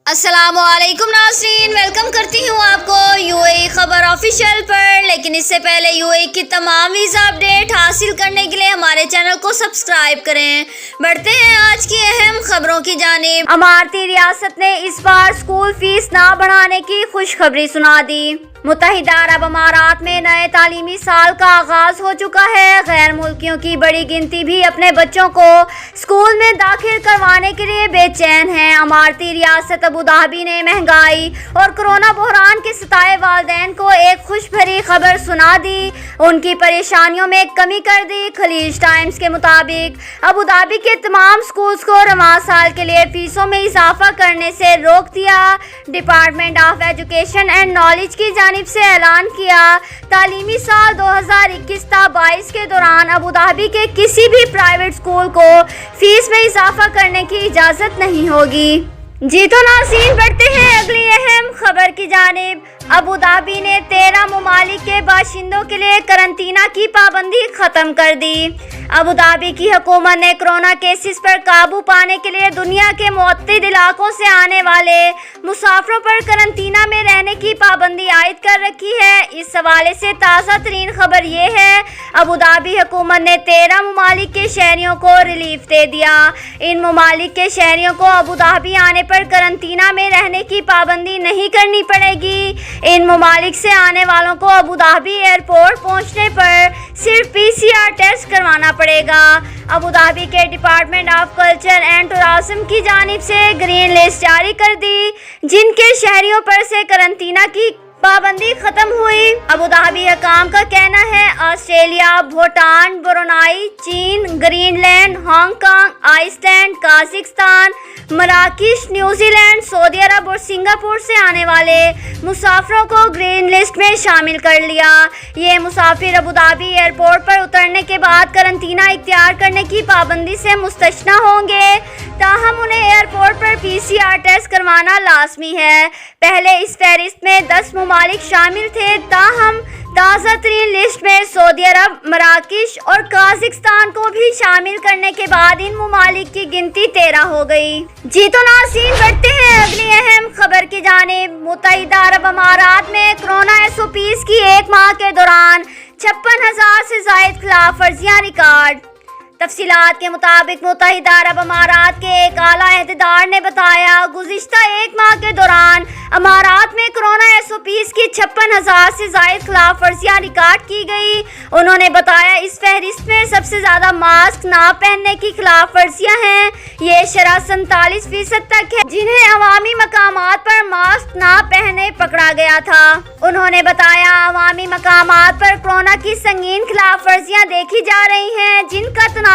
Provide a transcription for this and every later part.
السلام علیکم ناظرین، ویلکم کرتی ہوں آپ کو UAE خبر آفیشیل پر۔ لیکن اس سے پہلے UAE کی تمام ویزا اپڈیٹ حاصل کرنے کے لیے ہمارے چینل کو سبسکرائب کریں۔ بڑھتے ہیں آج کی اہم خبروں کی جانب۔ اماراتی ریاست نے اس بار اسکول فیس نہ بڑھانے کی خوشخبری سنا دی۔ متحدہ عرب امارات میں نئے تعلیمی سال کا آغاز ہو چکا ہے۔ غیر ملکیوں کی بڑی گنتی بھی اپنے بچوں کو اسکول میں داخل کروانے کے لیے بے چین ہیں۔ اماراتی ریاست ابوظہبی نے مہنگائی اور کورونا بحران کے ستائے والدین کو ایک خوش بھری خبر سنا دی، ان کی پریشانیوں میں کمی کر دی۔ خلیج ٹائمز کے مطابق ابوظہبی کے تمام اسکولز کو رواں سال کے لیے فیسوں میں اضافہ کرنے سے روک دیا۔ Department of education and knowledge کی جانب سے اعلان کیا، تعلیمی سال 2021-22 کے دوران ابوظہبی کے کسی بھی پرائیویٹ اسکول کو فیس میں اضافہ کرنے کی اجازت نہیں ہوگی۔ جی تو ناظرین، بڑھتے ہیں اگلی اہم خبر کی جانب۔ ابوظہبی نے 13 ممالک کے باشندوں کے لیے قرنطینہ کی پابندی ختم کر دی۔ ابوظہبی کی حکومت نے کورونا کیسز پر قابو پانے کے لیے دنیا کے متعدد علاقوں سے آنے والے مسافروں پر قرنطینہ میں رہنے کی پابندی عائد کر رکھی ہے۔ اس حوالے سے تازہ ترین خبر یہ ہے، ابوظہبی حکومت نے 13 ممالک کے شہریوں کو ریلیف دے دیا۔ ان ممالک کے شہریوں کو ابوظہبی آنے پر قرنطینہ میں رہنے کی پابندی نہیں کرنی پڑے گی۔ ان ممالک سے آنے والوں کو ابوظہبی ایئرپورٹ پہنچنے پر صرف PCR ٹیسٹ کروانا پڑے گا۔ ابوظہبی کے department of culture and tourism کی جانب سے گرین لسٹ جاری کر دی، جن کے شہریوں پر سے قرنطینہ کی پابندی ختم ہوئی۔ ابوظہبی حکام کا کہنا ہے آسٹریلیا، بھوٹان، برونائی، چین، Greenland, Hong Kong, Iceland, قازقستان، مراکش، نیوزی لینڈ، سعودی عرب اور سنگاپور سے آنے والے مسافروں کو گرین لسٹ میں شامل کر لیا۔ یہ مسافر ابوظہبی ایئرپورٹ پر اترنے کے بعد قرنطینہ اختیار کرنے کی پابندی سے مستثنی ہوں گے، تاہم انہیں ایئرپورٹ پر PCR ٹیسٹ کروانا لازمی ہے۔ پہلے اس فہرست میں 10 ممالک شامل تھے، تاہم تازہ ترین لسٹ میں سعودی عرب، مراکش اور قازقستان کو بھی شامل کرنے کے بعد ان ممالک کی گنتی 13 ہو گئی۔ جی تو ناظرین، بڑھتے ہیں اگلی اہم خبر کی جانب۔ متحدہ عرب امارات میں کورونا SOPs کی ایک ماہ کے دوران 56,000 سے زائد خلاف ورزیاں ریکارڈ۔ تفصیلات کے مطابق متحدہ عرب امارات کے ایک اعلیٰ عہدیدار نے بتایا، گزشتہ ایک ماہ کے دوران امارات میں کورونا SOPs کی 56,000 سے زائد خلاف ورزیاں ریکارڈ کی گئی۔ انہوں نے بتایا، اس فہرست میں سب سے زیادہ ماسک نہ پہننے کی خلاف ورزیاں ہیں۔ یہ شرح 47% تک ہے جنہیں عوامی مقامات پر ماسک نہ پہنے پکڑا گیا تھا۔ انہوں نے بتایا، عوامی مقامات پر کورونا کی سنگین خلاف ورزیاں دیکھی جا رہی ہیں، جن کا تناسب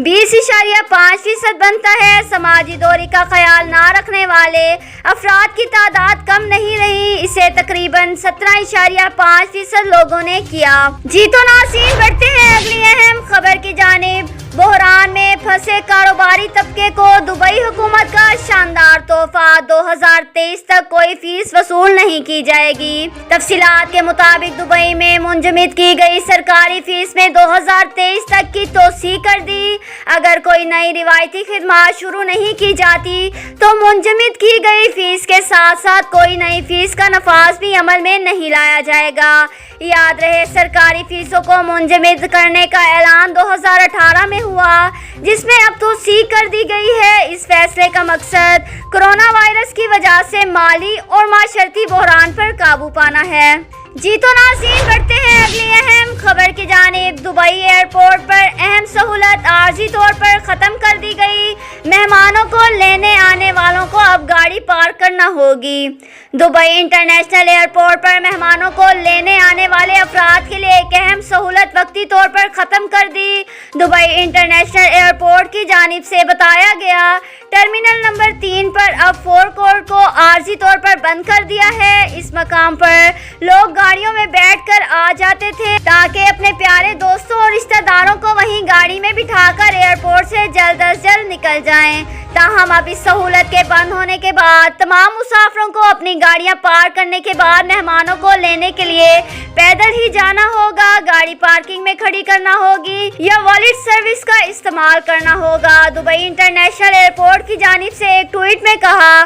20.5% بنتا ہے۔ سماجی دوری کا خیال نہ رکھنے والے افراد کی تعداد کم نہیں رہی، اسے تقریباً 17.5% لوگوں نے کیا۔ جی تو ناظرین، بڑھتے ہیں اگلی اہم خبر کی جانب۔ بحران میں پھنسے کاروباری طبقے کو دبئی حکومت کا شاندار تحفہ، 2023 تک کوئی فیس وصول نہیں کی جائے گی۔ تفصیلات کے مطابق دبئی میں منجمد کی گئی سرکاری فیس میں 2023 تک کی توسیع کر دی۔ اگر کوئی نئی روایتی خدمات شروع نہیں کی جاتی تو منجمد کی گئی فیس کے ساتھ ساتھ کوئی نئی فیس کا نفاذ بھی عمل میں نہیں لایا جائے گا۔ یاد رہے، سرکاری فیسوں کو منجمد کرنے کا اعلان 2018 میں ہوا، جس میں اب توسیع کر دی گئی ہے۔ اس فیصلے کا مقصد کورونا وائرس کی وجہ سے مالی اور معاشرتی بحران پر قابو پانا ہے۔ جی تو ناظرین، بڑھتے ہیں اگلی اہم خبر کی جانب۔ دبئی ایئرپورٹ پر اہم سہولت عارضی طور پر ختم کر دی گئی، مہمانوں کو لینے آنے والوں کو اب گاڑی پارک کرنا ہوگی۔ دبئی انٹرنیشنل ایئرپورٹ پر مہمانوں کو لینے آنے والے افراد کے لیے ایک اہم سہولت وقتی طور پر ختم کر دی۔ دبئی انٹرنیشنل ایئرپورٹ کی جانب سے بتایا گیا، ٹرمینل نمبر 3 پر اب فور کورٹ کو عارضی طور پر بند کر دیا ہے۔ اس مقام پر لوگ گاڑیوں میں بیٹھ کر آ جاتے تھے تاکہ اپنے پیارے دوستوں اور رشتہ داروں کو وہیں گاڑی میں بٹھا کر ایئرپورٹ سے جلد از جلد نکل جائیں۔ تاہم اب اس سہولت کے بند ہونے کے بعد تمام مسافروں کو اپنی گاڑیاں پارک کرنے کے بعد مہمانوں کو لینے کے لیے پیدل ہی جانا ہوگا، گاڑی پارکنگ میں کھڑی کرنا ہوگی یا والیٹ سروس کا استعمال کرنا ہوگا۔ دبئی انٹرنیشنل ایئرپورٹ کی جانب سے ایک ٹویٹ میں کہا،